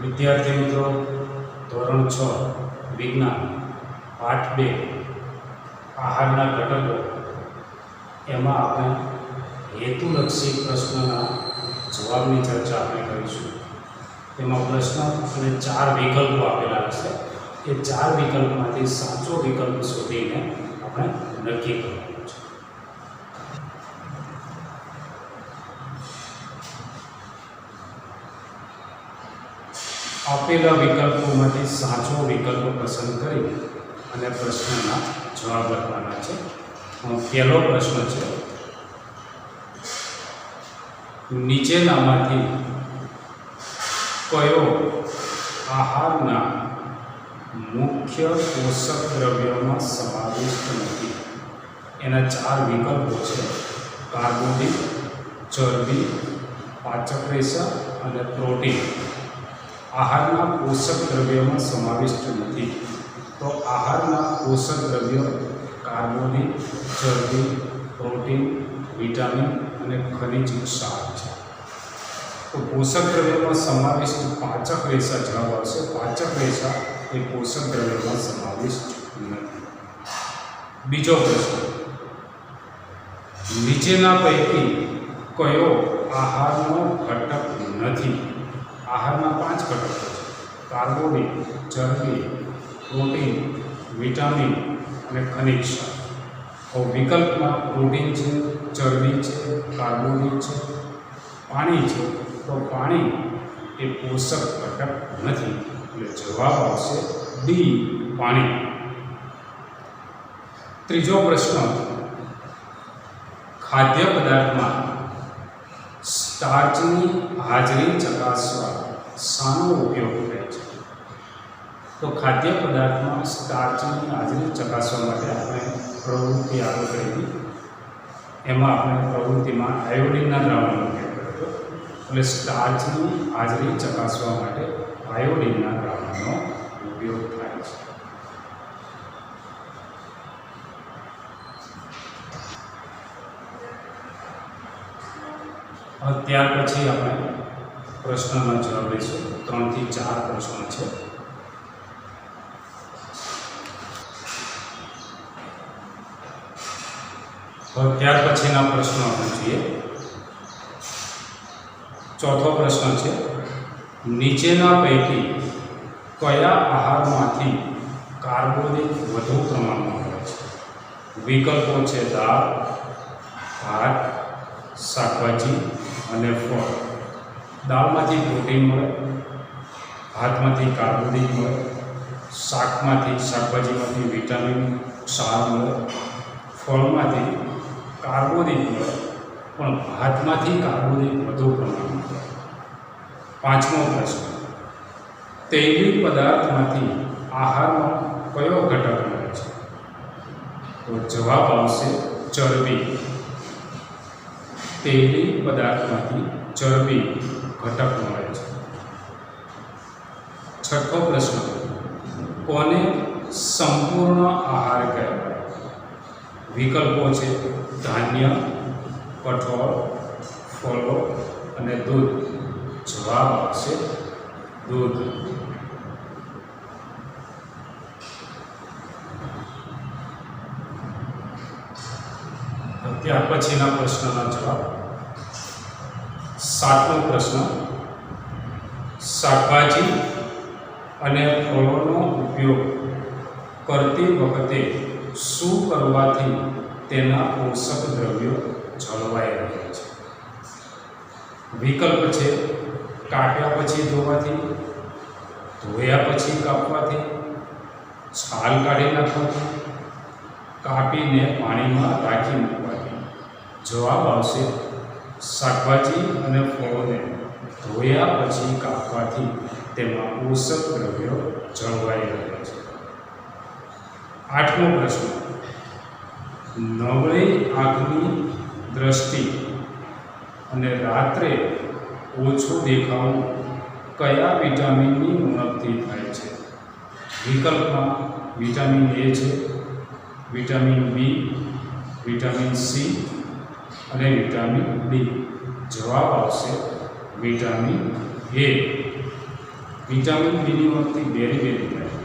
વિદ્યાર્થી મિત્રો, ધોરણ 6 વિજ્ઞાન પાઠ 2 આહારના ઘટકો એમાં આપણે હેતુલક્ષી પ્રશ્નના જવાબની ચર્ચા આપણે કરીશું. તેમાં પ્રશ્ન અને 4 વિકલ્પો આપેલા હશે. એ 4 વિકલ્પમાંથી સાચો વિકલ્પ શોધીને આપણે નક્કી કરવાનું છે. આપેલા વિકલ્પોમાંથી સાચો વિકલ્પ પસંદ કરી અને પ્રશ્નના જવાબ લખવાના છે. પહેલો પ્રશ્ન છે, નીચેનામાંથી કયો આહારના મુખ્ય પોષક દ્રવ્યોમાં સમાવિષ્ટ નથી? એના 4 વિકલ્પો છે: કાર્બોદિત, ચરબી, પાચક રેશા અને પ્રોટીન. આહારના પોષક દ્રવ્યોમાં સમાવિષ્ટ નથી. તો આહારના પોષક દ્રવ્યો કાર્બોદિત, ચરબી, પ્રોટીન, વિટામિન અને ખનિજ ક્ષાર છે. તો પોષક દ્રવ્યોમાં સમાવિષ્ટ પાચક રેશા જવાબ આવશે. પાચક રેશા એ પોષક દ્રવ્યોમાં સમાવિષ્ટ નથી. બીજો પ્રશ્ન, નીચેના પૈકી કયો આહારનો ઘટક નથી? આહારના 5 ઘટકો છે: કાર્બોદિત, ચરબી, પ્રોટીન, વિટામિન અને ખનિજ ક્ષાર. તો વિકલ્પમાં પ્રોટીન છે, ચરબી છે, કાર્બોદિત છે, પાણી છે. તો પાણી એ પોષક ઘટક નથી, એટલે જવાબ આવશે ડી, પાણી. ત્રીજો પ્રશ્ન, ખાદ્ય પદાર્થમાં સ્ટાર્ચની હાજરી ચકાસવા શાનો ઉપયોગ થાય છે? તો ખાદ્ય પદાર્થમાં સ્ટાર્ચની હાજરી ચકાસવા માટે આપણે પ્રવૃત્તિ આગળ કરી હતી. એમાં આપણે પ્રવૃત્તિમાં આયોડિનના દ્રાવણનો ઉપયોગ કર્યો હતો. એટલે સ્ટાર્ચની હાજરી ચકાસવા માટે આયોડિનના દ્રાવણનો ઉપયોગ થાય છે. ત્યાર પછી આપણે પ્રશ્નનો જવાબ લઈશું. 3 થી 4 પ્રશ્નો છે. ત્યાર પછીના પ્રશ્નો આપણે જોઈએ. ચોથો પ્રશ્ન છે, નીચેના પૈકી કયા આહારમાંથી કાર્બોદિત વધુ પ્રમાણમાં મળે છે? વિકલ્પો છે: દાળ, ભાત, શાકભાજી અને ફળ. દાળમાંથી પ્રોટીન મળે, ભાતમાંથી કાર્બોદિત મળે, શાકભાજીમાંથી વિટામિન ક્ષાર મળે, ફળમાંથી કાર્બોદિત મળે, પણ ભાતમાંથી કાર્બોદિત વધુ પ્રમાણમાં મળે. 5મો પ્રશ્ન, તૈલીય પદાર્થમાંથી આહારમાં કયો ઘટક મળે છે? તો જવાબ આવશે ચરબી. તૈલીય પદાર્થમાંથી ચરબી ઘટક મળે છે. 6થો પ્રશ્ન, કોને સંપૂર્ણ આહાર કહેવાય? વિકલ્પો છે: ધાન્ય, કઠોળ, ફળો અને દૂધ. જવાબ આવશે દૂધ. ત્યાર પછીના પ્રશ્નના જવાબ. 7મો પ્રશ્ન, શાકભાજી અને ફળોનો ઉપયોગ કરતી વખતે શું કરવાથી તેના પોષક દ્રવ્યો જળવાઈ રહે છે? વિકલ્પ છે: કાપ્યા પછી ધોવાથી, ધોયા પછી કાપવાથી, છાલ કાઢી નાખવાથી, કાપીને પાણીમાં રાખી મૂકવાથી. જવાબ આવશે શાકભાજી અને ફળોને ધોયા પછી કાપવાથી તેમાં પોષક દ્રવ્યો જળવાઈ રહે છે. 8મો પ્રશ્ન, નબળી આંખની દ્રષ્ટિ અને રાત્રે ઓછું દેખાવું કયા વિટામિનની ઉણપથી થાય છે? વિકલ્પમાં વિટામિન એ છે, વિટામિન બી, વિટામિન સી અને વિટામિન ડી. જવાબ આવશે વિટામિન એ. વિટામિન બીની ઉણપથી બેરી થાય,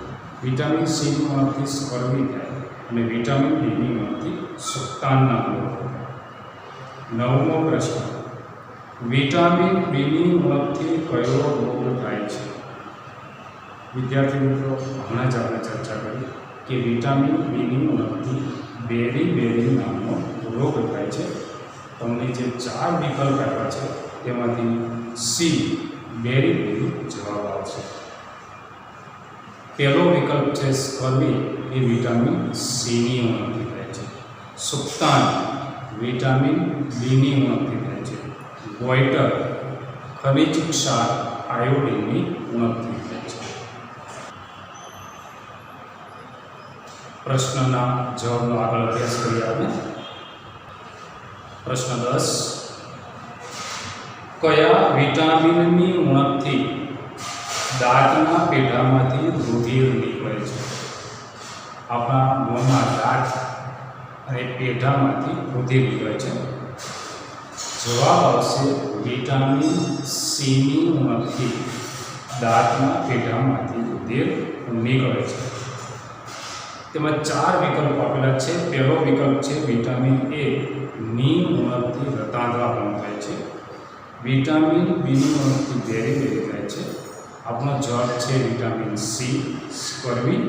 વિટામિન સીની ઉણપથી સ્કર્વી થાય અને વિટામિન ડીની ઉણપથી સુક્તાનના રોગ થાય. 9મો પ્રશ્ન, વિટામિન બીની ઉણપથી કયો રોગ થાય છે? વિદ્યાર્થી મિત્રો, હમણાં જ આપણે ચર્ચા કરી કે વિટામિન બીની ઉણપથી બેરી નામનો રોગ થાય છે. તમને જે 4 વિકલ્પ આપ્યા છે તેમાંથી સી બેરી જવાબ આવશે. પહેલો વિકલ્પ છે સ્કર્વી, એ વિટામિન સીની ઉણપથી થાય છે. સુક્તાન વિટામિન બીની ઉણપથી થાય છે. ગોઈટર ખનિજ ક્ષાર આયોડિનની ઉણપથી થાય છે. પ્રશ્નના જવાબનો આગળ અભ્યાસ કરીએ આપણે. પ્રશ્ન 10, કયા વિટામિનની ઉણપથી દાંતના પેઢામાંથી રુધિર નીકળે છે? આપણા મોંમાં દાંત અને પેઢામાંથી રુધિર નીકળે છે. જવાબ આવશે વિટામિન સીની ઉણપથી દાંતના પેઢામાંથી રુધિર નીકળે છે. તેમાં 4 વિકલ્પ આપેલા છે. પહેલો વિકલ્પ છે વિટામિન એ ની ઉણપથી રતાંતરાપણું થાય છે. વિટામિન બીની ઉણપથી બેરી થાય છે. આપણો જવાબ છે વિટામિન સી સ્કર્વી.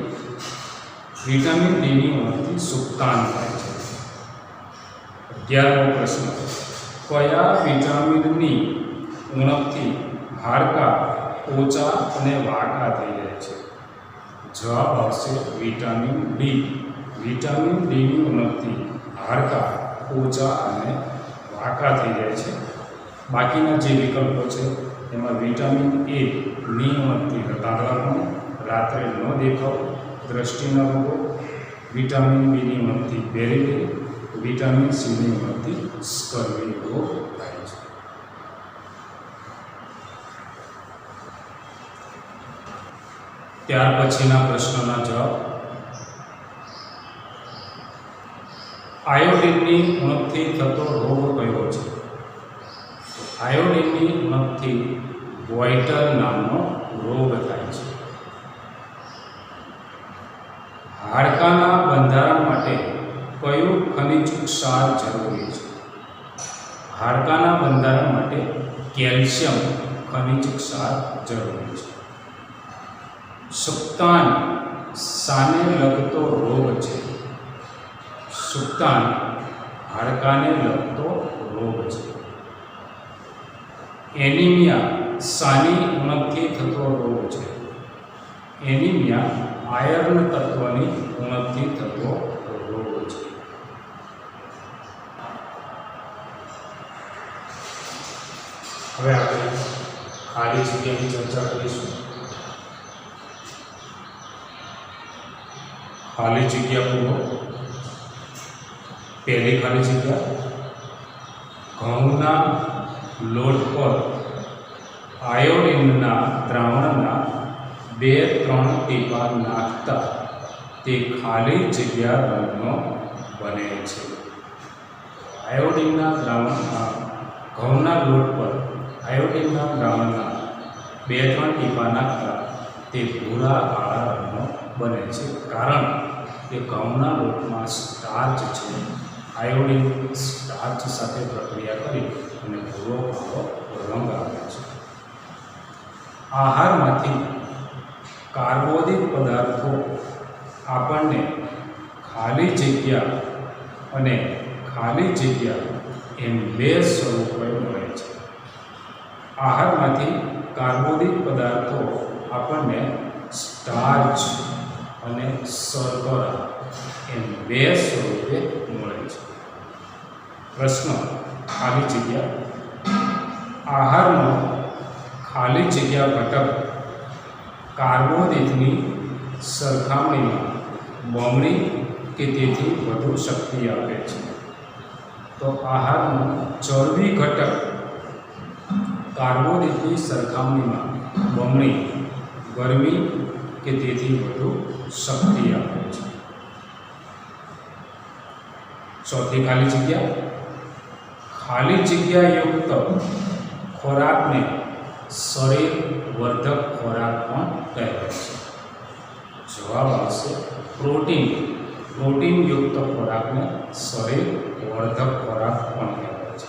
વિટામિન ડીની ઉણપથી સુક્તાન થાય છે. 11મો પ્રશ્ન, કયા વિટામિનની ઉણપથી હાડકાં પોચા અને વાંકા થઈ જાય છે? જવાબ આવશે વિટામિન ડી. વિટામિન ડીની ઉણપથી હાડકાં પોચા અને વાંકા થઈ જાય છે. બાકીના જે વિકલ્પો છે એમાં વિટામિન એ ની ઉણપથી રતાંતરાપણું, રાત્રે ન દેખાવ, દ્રષ્ટિના રોગો, વિટામિન બીની ઉણપથી બેરી, વિટામિન સીની ઉણપથી સ્કર્વી રોગ થાય છે. ત્યાર પછીના પ્રશ્નના જવાબ. આયોડિનની ઉણપથી થતો રોગ કયો છે? આયોડિનની ઉણપથી ગોઈટર નામનો રોગ થાય છે. હાડકાના બંધારણ માટે કયું ખનિજ ક્ષાર જરૂરી છે? હાડકાના બંધારણ માટે કેલ્શિયમ ખનિજ ક્ષાર જરૂરી છે. સુક્તાન શાને લગતો રોગ છે? સુક્તાન હાડકાને લગતો રોગ છે. એનિમિયા શાની ઉણપથી થતો રોગ છે? એનિમિયા આયર્ન તત્વની ઉણપથી થતો રોગ છે. હવે આપણે ખાલી જગ્યાની ચર્ચા કરીશું. ખાલી જગ્યા પૂરો. પહેલી ખાલી જગ્યા, ઘઉંના લોટ પર આયોડિનના દ્રાવણના 2-3 ટીપા નાખતા તે ખાલી જગ્યા રંગનો બને છે. આયોડિનના દ્રાવણના ઘઉંના લોટ પર આયોડિનના દ્રાવણના 2-3 ટીપા નાખતા તે ભૂરા કાળા રંગનો બને છે. કારણ કે ઘઉંના લોટમાં સ્ટાર્ચ છે. આયોડિન સ્ટાર્ચ સાથે પ્રક્રિયા કરી અને ભૂરો કાળો રંગ આપે છે. આહારમાંથી કાર્બોદિત પદાર્થો આપણને ખાલી જગ્યા અને ખાલી જગ્યા એમ 2 સ્વરૂપે મળે છે. આહારમાંથી કાર્બોદિત પદાર્થો આપણને સ્ટાર્ચ અને શર્કરા એમ 2 સ્વરૂપે મળે છે. પ્રશ્ન, ખાલી જગ્યા. આહારનો ખાલી જગ્યા ઘટક કાર્બોદિતની સરખામણીમાં બમણી કે તેથી વધુ શક્તિ આપે છે. તો આહારનો ચરબી ઘટક કાર્બોદિતની સરખામણીમાં બમણી, ગરમી કે તેથી વધુ શક્તિ આપે છે. ચોથી ખાલી જગ્યા. ખાલી જગ્યા યુક્ત ખોરાકને શરીર વર્ધક ખોરાક પણ કહેવાય છે? જવાબ આવશે પ્રોટીન. પ્રોટીનયુક્ત ખોરાકને શરીર વર્ધક ખોરાક પણ કહેવાય છે.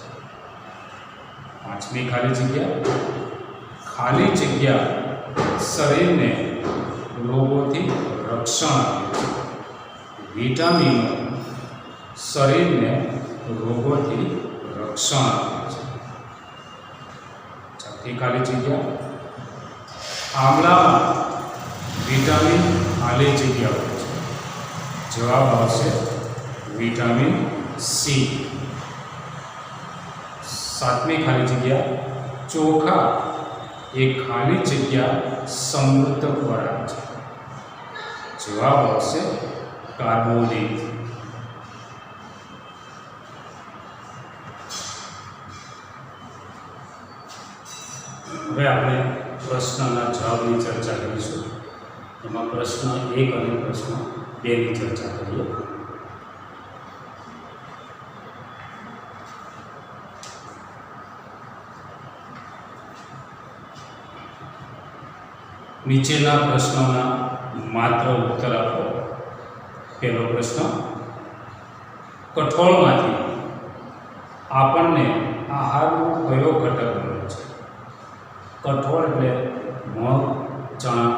પાંચમી ખાલી જગ્યા. ખાલી જગ્યા શરીરને રોગોથી રક્ષણ આપે છે. વિટામિનો શરીરને રોગોથી રક્ષણ આપે છે. છઠ્ઠી ખાલી જગ્યા. આમળામાં વિટામિન ખાલી જગ્યા હોય છે. જવાબ આવશે વિટામિન સી. સાતમી ખાલી જગ્યા. ચોખા એ ખાલી જગ્યા સમૃદ્ધ ખોરાક છે. જવાબ આવશે કાર્બોદિત. હવે આપણે પ્રશ્નના જવાબની ચર્ચા કરીશું. એમાં પ્રશ્ન 1 અને પ્રશ્ન 2 ની ચર્ચા કરીએ. નીચેના પ્રશ્નોના માત્ર ઉત્તર આપો. પહેલો પ્રશ્ન, કઠોળમાંથી આપણને આહારનો કયો ઘટક મળે છે? કઠોળ એટલે મગ, ચણા,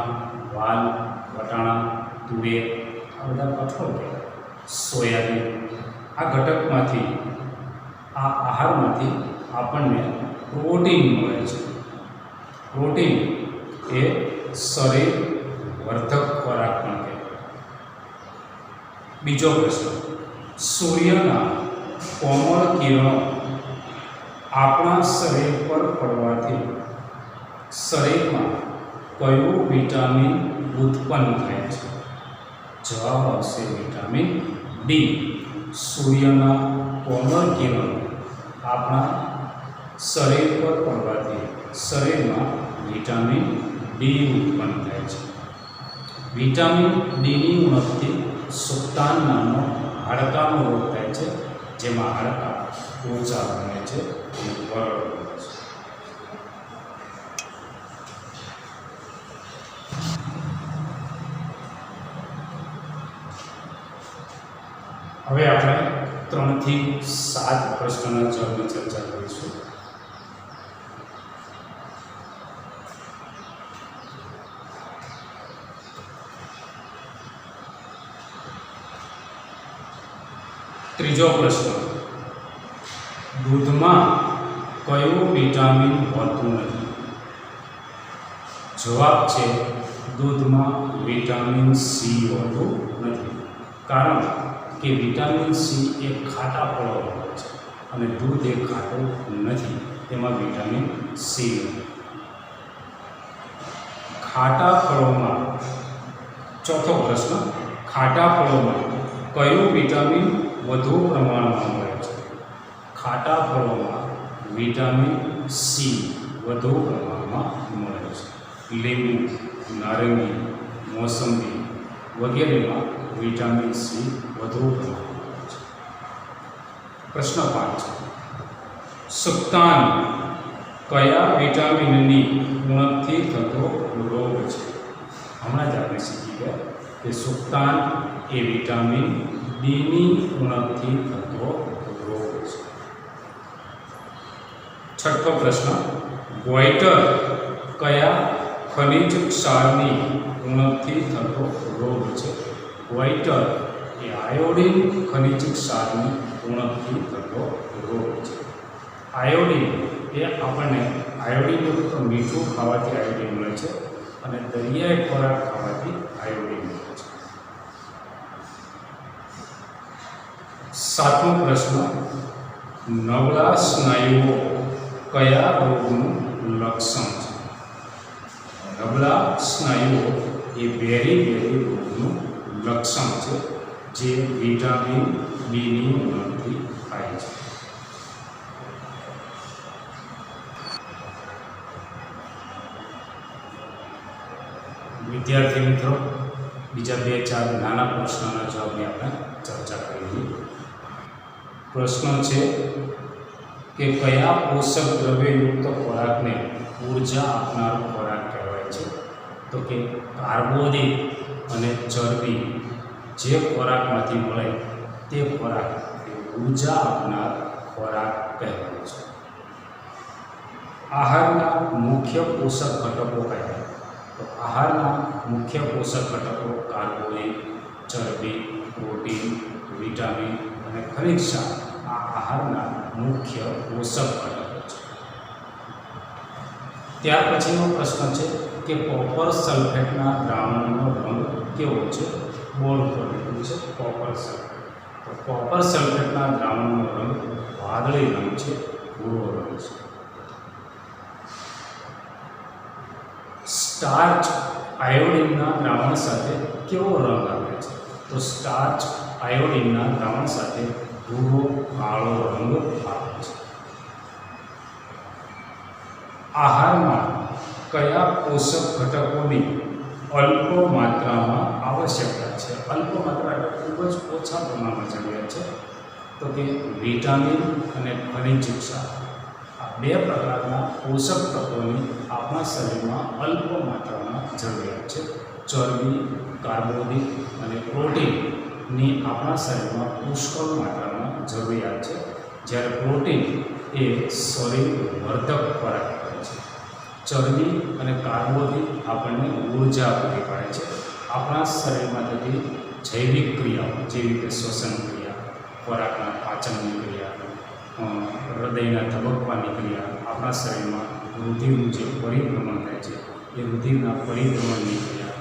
વાલ, વટાણા, તુવેર, આ બધા કઠોળ કહેવાય. સોયાબીન, આ ઘટકમાંથી, આ આહારમાંથી આપણને પ્રોટીન મળે છે. પ્રોટીન એ શરીર વર્ધક ખોરાક પણ કહેવાય. બીજો પ્રશ્ન, સૂર્યના કોમળ કિરણો આપણા શરીર પર પડવાથી શરીરમાં કયું વિટામિન ઉત્પન્ન થાય છે? જવાબ આવશે વિટામિન ડી. સૂર્યના કોમળ કિરણો આપણા શરીર પર પડવાથી શરીરમાં વિટામિન ડી ઉત્પન્ન થાય છે. વિટામિન ડીની ઉણપથી સુક્તાન નામનો હાડકાનો રોગ થાય છે, જેમાં હાડકાં ઊંચા બને છે અને બરડ બને છે. હવે આપણે 3 થી 7 પ્રશ્નોના જવાબની ચર્ચા કરીશું. ત્રીજો પ્રશ્ન, દૂધમાં કયું વિટામિન હોતું નથી? જવાબ છે દૂધમાં વિટામિન સી હોતું નથી. કારણ કે વિટામિન સી એ ખાટા ફળો હોય છે અને દૂધ એ ખાટું નથી, તેમાં વિટામિન સી નથી. ખાટા ફળોમાં, ચોથો પ્રશ્ન, ખાટા ફળોમાં કયું વિટામિન વધુ પ્રમાણમાં મળે છે? ખાટા ફળોમાં વિટામિન સી વધુ પ્રમાણમાં મળે છે. લીંબુ, નારંગી, મોસંબી વગેરેમાં વિટામિન સી વધુ પ્રમાણમાં મળે છે. પ્રશ્ન 5, સુક્તાન કયા વિટામિનની ઉણપથી થતો રોગ છે? હમણાં જ આપણે શીખી ગયા કે સુક્તાન એ વિટામિન ડીની ઉણપથી થતો રોગ છે. છઠ્ઠો પ્રશ્ન, ગોઈટર કયા ખનિજ ક્ષારની ઉણપથી થતો રોગ છે? ગોઈટર એ આયોડિન ખનિજ ક્ષારની ઉણપથી થતો રોગ છે. આયોડિન એ આપણને આયોડિનયુક્ત મીઠું ખાવાથી આયોડિન મળે છે અને દરિયાઈ ખોરાક ખાવાથી આયોડિન મળે છે. 7મો પ્રશ્ન, નબળા સ્નાયુઓ કયા રોગનું લક્ષણ છે? નબળા સ્નાયુઓ એ બેરી રોગનું લક્ષણ છે, જે વિટામિન ડીની ઉણપથી થાય છે. વિદ્યાર્થી મિત્રો, બીજા 2-4 નાના પ્રશ્નોના જવાબની આપણે ચર્ચા કરી. પ્રશ્ન છે, કે કયા પોષક દ્રવ્યયુક્ત ખોરાકને ઉર્જા આપનારો ખોરાક કહેવાય છે? તો કે કાર્બોદિત અને ચરબી જે ખોરાકમાંથી મળે તે ખોરાક ઉર્જા આપનાર ખોરાક કહેવાય છે. આહારના મુખ્ય પોષક ઘટકો કયા? તો આહારના મુખ્ય પોષક ઘટકો કાર્બોદિત, ચરબી, પ્રોટીન, વિટામિન અને ખનિજ ક્ષાર આ આહારના મુખ્ય પોષક ઘટકો છે. ત્યાર પછીનો પ્રશ્ન છે કે કોપર સલ્ફેટના દ્રાવણનો રંગ કેવો છે? બોલ્ડ કરેલું છે કોપર સલ્ફેટ. તો કોપર સલ્ફેટના દ્રાવણનો રંગ વાદળી રંગ છે, ભૂરો રંગ છે. સ્ટાર્ચ આયોડિનના દ્રાવણ સાથે કેવો રંગ આપે છે? તો સ્ટાર્ચ આયોડિનના દ્રાવણ સાથે ભૂરો કાળો રંગ આપે છે. આહારમાં કયા પોષક ઘટકોની અલ્પ માત્રામાં આવશ્યકતા છે? અલ્પ માત્રા એટલે ખૂબ જ ઓછા પ્રમાણમાં જરૂરિયાત છે. તો કે વિટામિન અને ખનિજ ક્ષાર આ બે પ્રકારના પોષક તત્વોની આપણા શરીરમાં અલ્પ માત્રામાં જરૂરિયાત છે. ચરબી, કાર્બોદિત અને પ્રોટીનની આપણા શરીરમાં પુષ્કળ માત્રામાં જરૂરિયાત છે. જ્યારે પ્રોટીન એ શરીર વર્ધક ખોરાક કરે છે. ચરબી અને કાર્બોદિત આપણને ઉર્જા પૂરી પાડે છે. આપણા શરીરમાં થતી જૈવિક ક્રિયાઓ જેવી કે શ્વસન ક્રિયા, ખોરાકના પાચનની ક્રિયા, હૃદયના ધબકવાની ક્રિયા, આપણા શરીરમાં રુધિરનું જે પરિભ્રમણ થાય છે એ રુધિરના પરિભ્રમણની ક્રિયા,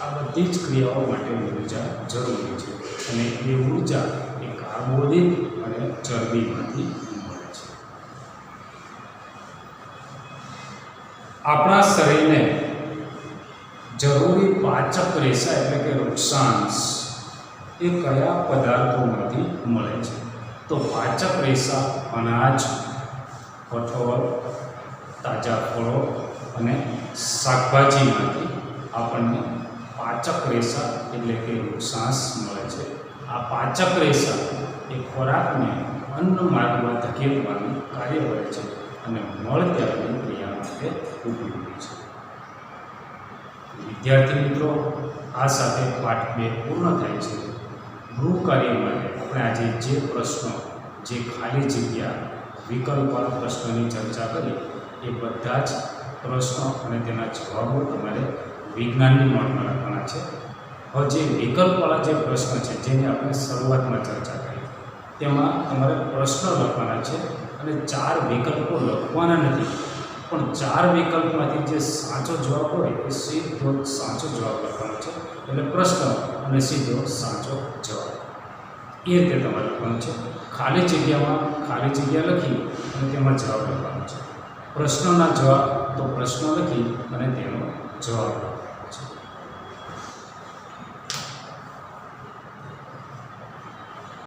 આ બધી જ ક્રિયાઓ માટે ઉર્જા જરૂરી છે. અને એ ઉર્જા એ કાર્બોદિત અને ચરબીમાંથી મળે છે. આપણા શરીરને જરૂરી પાચક રેસા એટલે કે વૃક્ષાંશ એ કયા પદાર્થોમાંથી મળે છે? તો પાચક રેસા અનાજ, કઠોળ, તાજા ફળો અને શાકભાજીમાંથી આપણને પાચક રેસા એટલે કે વૃક્ષાંશ મળે છે. આ પાચક રેસા એ ખોરાકને અન્ન માર્ગમાં ધકેલવાનું કાર્ય કરે છે અને મળત્યાગની ક્રિયા માટે ઉપયોગી છે. વિદ્યાર્થી મિત્રો, આ સાથે પાઠ 2 પૂર્ણ થાય છે. ગૃહ કાર્ય માટે આપણે આજે જે પ્રશ્નો, જે ખાલી જગ્યા વિકલ્પવાળા પ્રશ્નોની ચર્ચા કરી એ બધા જ પ્રશ્નો અને તેના જવાબો તમારે વિજ્ઞાનની નોટમાં લખવાના છે. હવે જે વિકલ્પવાળા જે પ્રશ્ન છે જેની આપણે શરૂઆતમાં ચર્ચા કરી તેમાં તમારે પ્રશ્ન લખવાના છે અને 4 વિકલ્પો લખવાના નથી, પણ 4 વિકલ્પમાંથી જે સાચો જવાબ હોય એ સીધો સાચો જવાબ લખવાનો છે. એટલે પ્રશ્ન અને સીધો સાચો જવાબ એ રીતે તમારે લખવાનું છે. ખાલી જગ્યામાં ખાલી જગ્યા લખી અને તેમાં જવાબ લખવાનો છે. પ્રશ્નના જવાબ તો પ્રશ્ન લખી અને તેનો જવાબ લખવાનો છે.